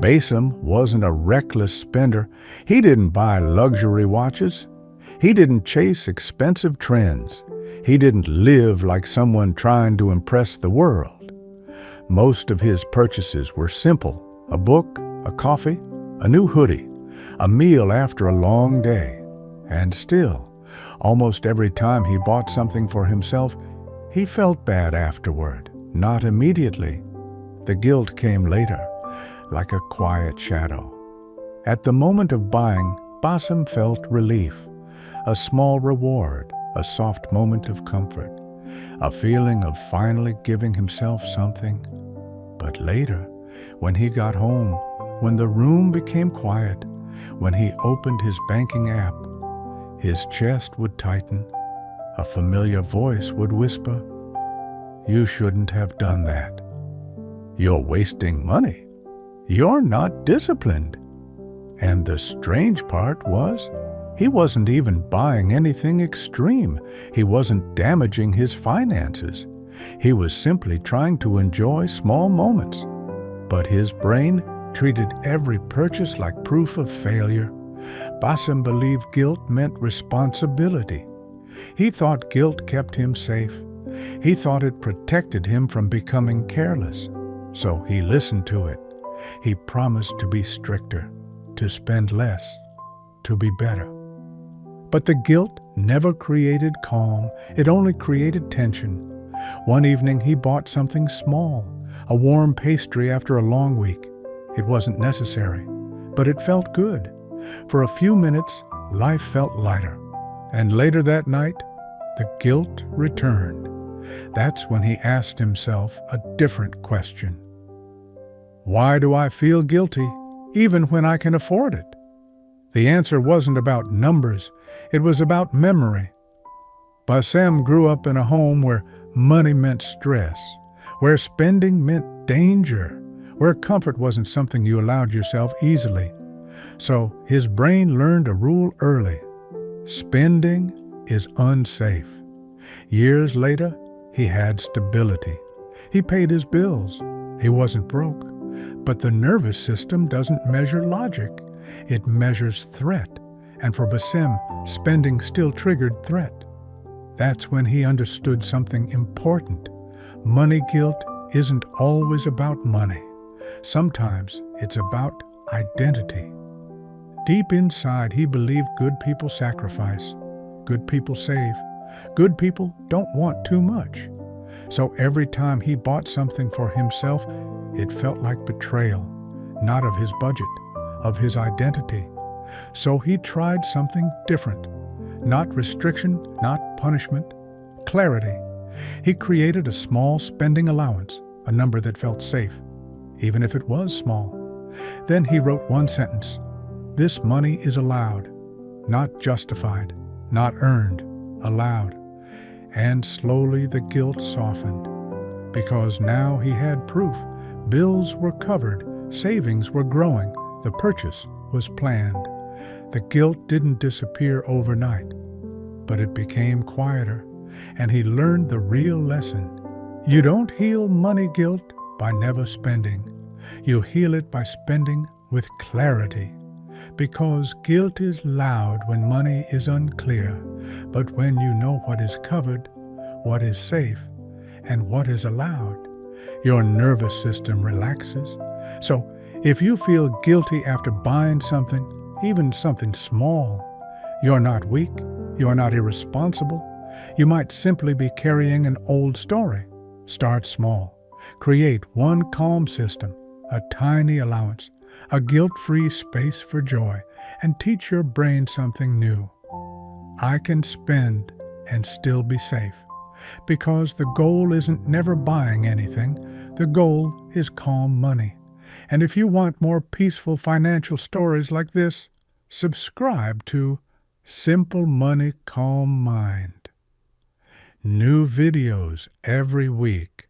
Basim wasn't a reckless spender. He didn't buy luxury watches. He didn't chase expensive trends. He didn't live like someone trying to impress the world. Most of his purchases were simple: a book, a coffee, a new hoodie, a meal after a long day. And still, almost every time he bought something for himself, he felt bad afterward. Not immediately. The guilt came later, like a quiet shadow. At the moment of buying, Basim felt relief, a small reward, a soft moment of comfort, a feeling of finally giving himself something. But later, when he got home, when the room became quiet, when he opened his banking app, his chest would tighten. A familiar voice would whisper, "You shouldn't have done that. You're wasting money. You're not disciplined." And the strange part was, he wasn't even buying anything extreme. He wasn't damaging his finances. He was simply trying to enjoy small moments. But his brain treated every purchase like proof of failure. Basim believed guilt meant responsibility. He thought guilt kept him safe. He thought it protected him from becoming careless. So he listened to it. He promised to be stricter, to spend less, to be better. But the guilt never created calm. It only created tension. One evening he bought something small, a warm pastry after a long week. It wasn't necessary, but it felt good. For a few minutes, life felt lighter. And later that night, the guilt returned. That's when he asked himself a different question. Why do I feel guilty, even when I can afford it? The answer wasn't about numbers. It was about memory. Basim grew up in a home where money meant stress, where spending meant danger, where comfort wasn't something you allowed yourself easily. So his brain learned a rule early. Spending is unsafe. Years later, he had stability. He paid his bills. He wasn't broke. But the nervous system doesn't measure logic. It measures threat. And for Basim, spending still triggered threat. That's when he understood something important. Money guilt isn't always about money. Sometimes it's about identity. Deep inside, he believed good people sacrifice, good people save, good people don't want too much. So every time he bought something for himself, it felt like betrayal, not of his budget, of his identity. So he tried something different. Not restriction, not punishment, clarity. He created a small spending allowance, a number that felt safe, even if it was small. Then he wrote one sentence: "This money is allowed, not justified, not earned, allowed." And slowly the guilt softened, because now he had proof. Bills were covered, savings were growing, the purchase was planned. The guilt didn't disappear overnight, but it became quieter, and he learned the real lesson. You don't heal money guilt by never spending. You heal it by spending with clarity. Because guilt is loud when money is unclear, but when you know what is covered, what is safe, and what is allowed, your nervous system relaxes. So if you feel guilty after buying something, even something small, you're not weak, you're not irresponsible. You might simply be carrying an old story. Start small. Create one calm system, a tiny allowance, a guilt-free space for joy, and teach your brain something new. I can spend and still be safe, because the goal isn't never buying anything. The goal is calm money. And if you want more peaceful financial stories like this, subscribe to Simple Money, Calm Mind. New videos every week.